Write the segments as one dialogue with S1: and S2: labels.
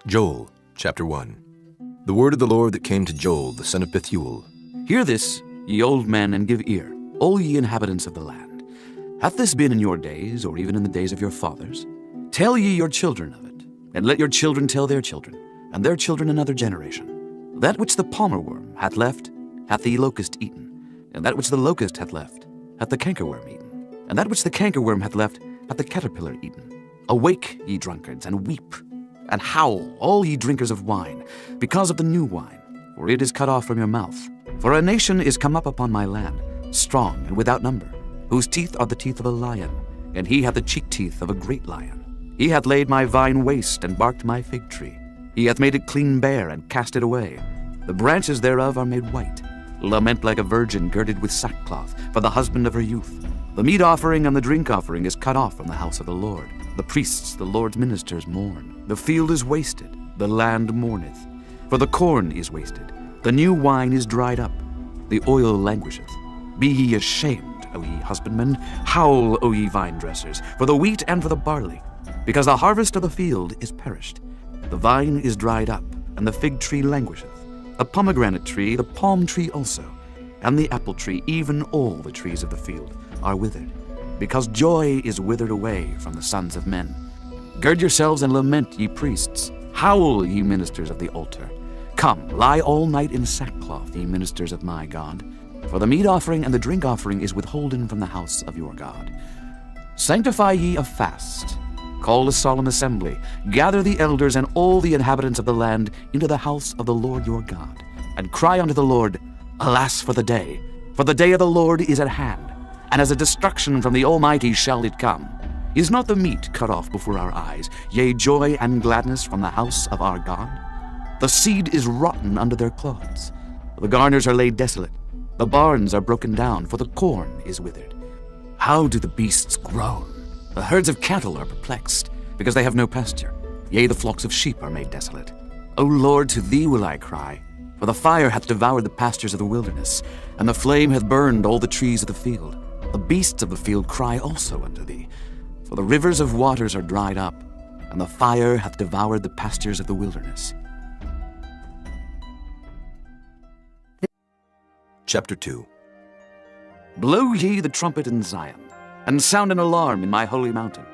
S1: Joel, chapter 1. The word of the Lord that came to Joel, the son of Bethuel.
S2: Hear this, ye old men, and give ear, all ye inhabitants of the land. Hath this been in your days, or even in the days of your fathers? Tell ye your children of it, and let your children tell their children, and their children another generation. That which the palmer worm hath left, hath the locust eaten, and that which the locust hath left, hath the cankerworm eaten, and that which the cankerworm hath left, hath the caterpillar eaten. Awake, ye drunkards, and weep, and howl, all ye drinkers of wine, because of the new wine, for it is cut off from your mouth. For a nation is come up upon my land, strong and without number, whose teeth are the teeth of a lion, and he hath the cheek teeth of a great lion. He hath laid my vine waste, and barked my fig tree. He hath made it clean bare, and cast it away. The branches thereof are made white. Lament like a virgin girded with sackcloth, for the husband of her youth. The meat offering and the drink offering is cut off from the house of the Lord. The priests, the Lord's ministers, mourn. The field is wasted, the land mourneth. For the corn is wasted, the new wine is dried up, the oil languisheth. Be ye ashamed, O ye husbandmen, howl, O ye vine dressers, for the wheat and for the barley, because the harvest of the field is perished. The vine is dried up, and the fig tree languisheth. The pomegranate tree, the palm tree also, and the apple tree, even all the trees of the field, are withered, because joy is withered away from the sons of men. Gird yourselves and lament, ye priests. Howl, ye ministers of the altar. Come, lie all night in sackcloth, ye ministers of my God. For the meat offering and the drink offering is withholden from the house of your God. Sanctify ye a fast. Call a solemn assembly. Gather the elders and all the inhabitants of the land into the house of the Lord your God. And cry unto the Lord, Alas for the day! For the day of the Lord is at hand, and as a destruction from the Almighty shall it come. Is not the meat cut off before our eyes, yea, joy and gladness from the house of our God? The seed is rotten under their clods. The garners are laid desolate. The barns are broken down, for the corn is withered. How do the beasts groan? The herds of cattle are perplexed, because they have no pasture. Yea, the flocks of sheep are made desolate. O Lord, to thee will I cry, for the fire hath devoured the pastures of the wilderness, and the flame hath burned all the trees of the field. The beasts of the field cry also unto thee, for the rivers of waters are dried up, and the fire hath devoured the pastures of the wilderness.
S1: Chapter 2.
S2: Blow ye the trumpet in Zion, and sound an alarm in my holy mountain.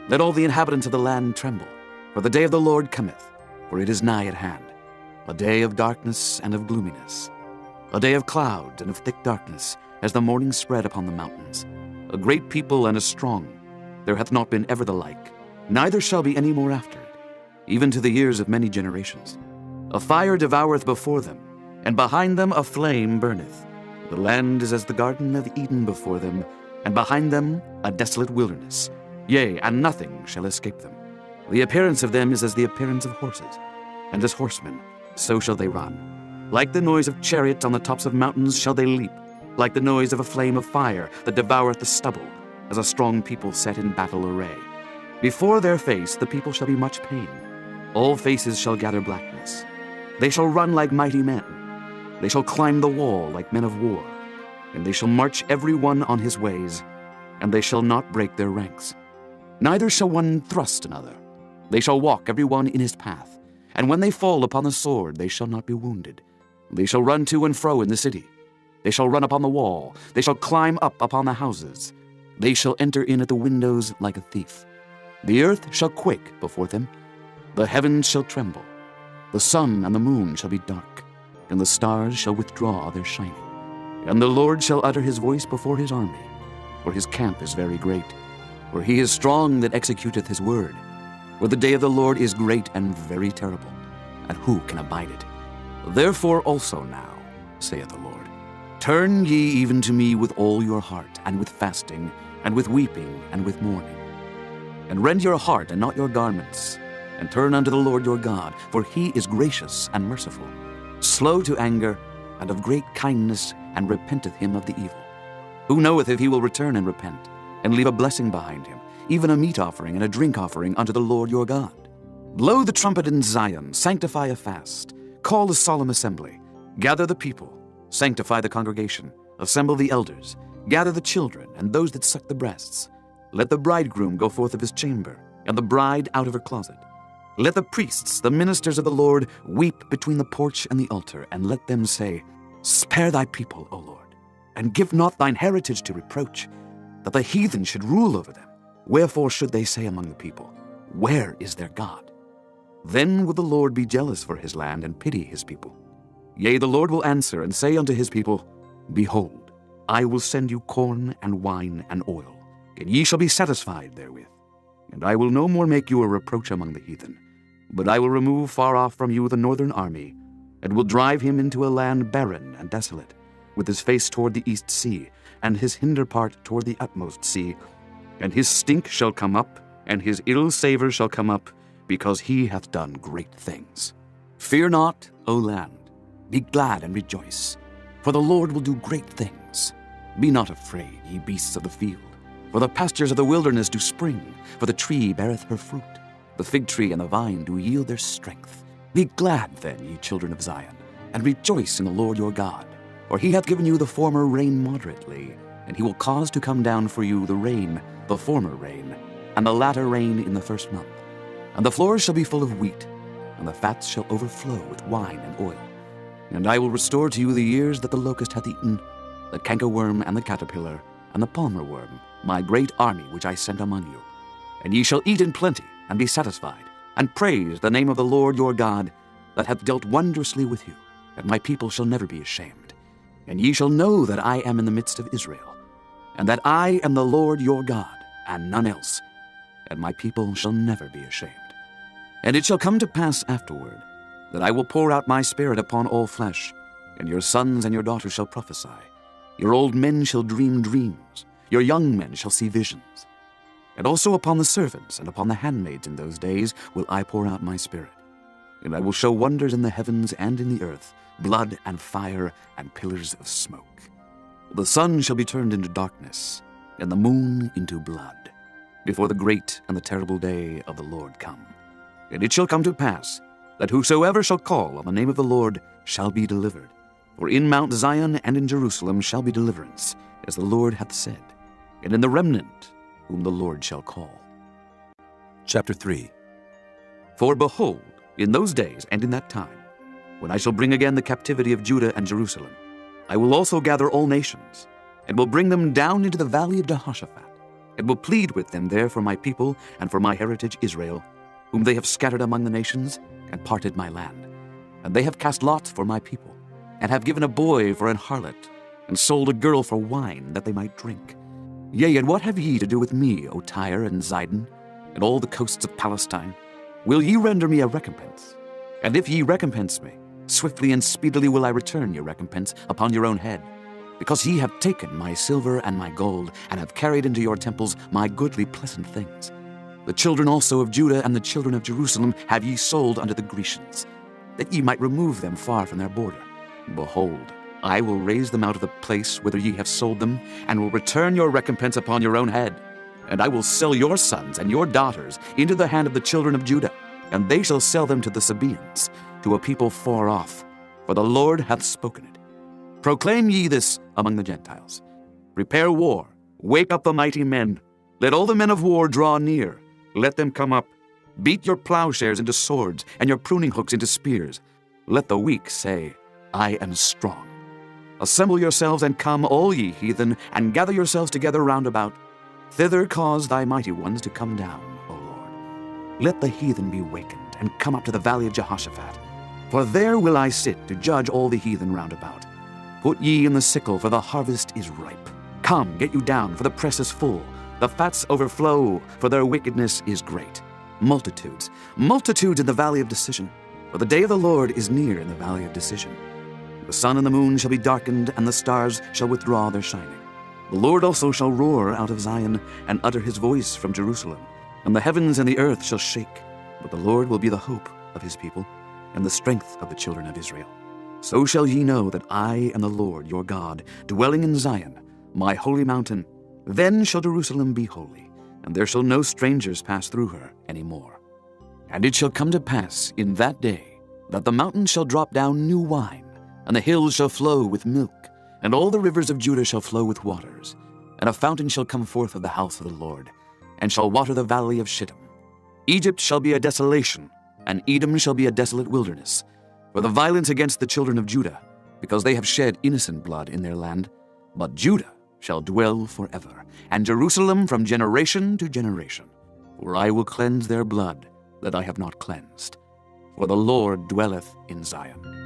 S2: Let all the inhabitants of the land tremble, for the day of the Lord cometh, for it is nigh at hand. A day of darkness and of gloominess, a day of clouds and of thick darkness, as the morning spread upon the mountains. A great people and a strong, there hath not been ever the like, neither shall be any more after it, even to the years of many generations. A fire devoureth before them, and behind them a flame burneth. The land is as the garden of Eden before them, and behind them a desolate wilderness. Yea, and nothing shall escape them. The appearance of them is as the appearance of horses, and as horsemen, so shall they run. Like the noise of chariots on the tops of mountains shall they leap, like the noise of a flame of fire that devoureth the stubble, as a strong people set in battle array. Before their face the people shall be much pain. All faces shall gather blackness. They shall run like mighty men. They shall climb the wall like men of war. And they shall march every one on his ways, and they shall not break their ranks. Neither shall one thrust another. They shall walk every one in his path. And when they fall upon the sword, they shall not be wounded. They shall run to and fro in the city. They shall run upon the wall. They shall climb up upon the houses. They shall enter in at the windows like a thief. The earth shall quake before them. The heavens shall tremble. The sun and the moon shall be dark, and the stars shall withdraw their shining. And the Lord shall utter his voice before his army, for his camp is very great. For he is strong that executeth his word. For the day of the Lord is great and very terrible, and who can abide it? Therefore also now, saith the Lord, turn ye even to me with all your heart, and with fasting, and with weeping, and with mourning. And rend your heart and not your garments, and turn unto the Lord your God, for he is gracious and merciful, slow to anger, and of great kindness, and repenteth him of the evil. Who knoweth if he will return and repent, and leave a blessing behind him, even a meat offering and a drink offering unto the Lord your God? Blow the trumpet in Zion, sanctify a fast, call a solemn assembly, gather the people, sanctify the congregation, assemble the elders, gather the children and those that suck the breasts. Let the bridegroom go forth of his chamber, and the bride out of her closet. Let the priests, the ministers of the Lord, weep between the porch and the altar, and let them say, Spare thy people, O Lord, and give not thine heritage to reproach, that the heathen should rule over them. Wherefore should they say among the people, Where is their God? Then will the Lord be jealous for his land and pity his people. Yea, the Lord will answer and say unto his people, Behold, I will send you corn and wine and oil, and ye shall be satisfied therewith. And I will no more make you a reproach among the heathen, but I will remove far off from you the northern army, and will drive him into a land barren and desolate, with his face toward the east sea, and his hinder part toward the utmost sea. And his stink shall come up, and his ill savour shall come up, because he hath done great things. Fear not, O land, be glad and rejoice, for the Lord will do great things. Be not afraid, ye beasts of the field, for the pastures of the wilderness do spring, for the tree beareth her fruit. The fig tree and the vine do yield their strength. Be glad then, ye children of Zion, and rejoice in the Lord your God. For he hath given you the former rain moderately, and he will cause to come down for you the rain, the former rain, and the latter rain in the first month. And the floors shall be full of wheat, and the fats shall overflow with wine and oil. And I will restore to you the years that the locust hath eaten, the cankerworm and the caterpillar, and the palmer worm, my great army which I sent among you. And ye shall eat in plenty, and be satisfied, and praise the name of the Lord your God, that hath dealt wondrously with you, and my people shall never be ashamed. And ye shall know that I am in the midst of Israel, and that I am the Lord your God, and none else, and my people shall never be ashamed. And it shall come to pass afterward, that I will pour out my spirit upon all flesh, and your sons and your daughters shall prophesy. Your old men shall dream dreams, your young men shall see visions. And also upon the servants and upon the handmaids in those days will I pour out my spirit. And I will show wonders in the heavens and in the earth, blood and fire and pillars of smoke. The sun shall be turned into darkness, and the moon into blood, before the great and the terrible day of the Lord come. And it shall come to pass, that whosoever shall call on the name of the Lord shall be delivered. For in Mount Zion and in Jerusalem shall be deliverance, as the Lord hath said, and in the remnant whom the Lord shall call.
S1: Chapter 3.
S2: For behold, in those days and in that time, when I shall bring again the captivity of Judah and Jerusalem, I will also gather all nations, and will bring them down into the valley of Jehoshaphat, and will plead with them there for my people and for my heritage Israel, whom they have scattered among the nations, and parted my land. And they have cast lots for my people, and have given a boy for an harlot, and sold a girl for wine, that they might drink. Yea, and what have ye to do with me, O Tyre and Zidon, and all the coasts of Palestine? Will ye render me a recompense? And if ye recompense me, swiftly and speedily will I return your recompense upon your own head. Because ye have taken my silver and my gold, and have carried into your temples my goodly pleasant things. The children also of Judah and the children of Jerusalem have ye sold unto the Grecians, that ye might remove them far from their border. Behold, I will raise them out of the place whither ye have sold them, and will return your recompense upon your own head. And I will sell your sons and your daughters into the hand of the children of Judah, and they shall sell them to the Sabaeans, to a people far off, for the Lord hath spoken it. Proclaim ye this among the Gentiles. Prepare war, wake up the mighty men. Let all the men of war draw near. Let them come up. Beat your plowshares into swords, and your pruning hooks into spears. Let the weak say, I am strong. Assemble yourselves and come, all ye heathen, and gather yourselves together round about. Thither cause thy mighty ones to come down, O Lord. Let the heathen be wakened, and come up to the valley of Jehoshaphat. For there will I sit to judge all the heathen round about. Put ye in the sickle, for the harvest is ripe. Come, get you down, for the press is full. The fats overflow, for their wickedness is great. Multitudes, multitudes in the valley of decision. For the day of the Lord is near in the valley of decision. The sun and the moon shall be darkened, and the stars shall withdraw their shining. The Lord also shall roar out of Zion, and utter his voice from Jerusalem. And the heavens and the earth shall shake. But the Lord will be the hope of his people, and the strength of the children of Israel. So shall ye know that I am the Lord your God, dwelling in Zion, my holy mountain. Then shall Jerusalem be holy, and there shall no strangers pass through her any more. And it shall come to pass in that day, that the mountains shall drop down new wine, and the hills shall flow with milk, and all the rivers of Judah shall flow with waters. And a fountain shall come forth of the house of the Lord, and shall water the valley of Shittim. Egypt shall be a desolation, And Edom shall be a desolate wilderness, for the violence against the children of Judah, because they have shed innocent blood in their land. But Judah shall dwell forever, and Jerusalem from generation to generation. For I will cleanse their blood that I have not cleansed. For the Lord dwelleth in Zion.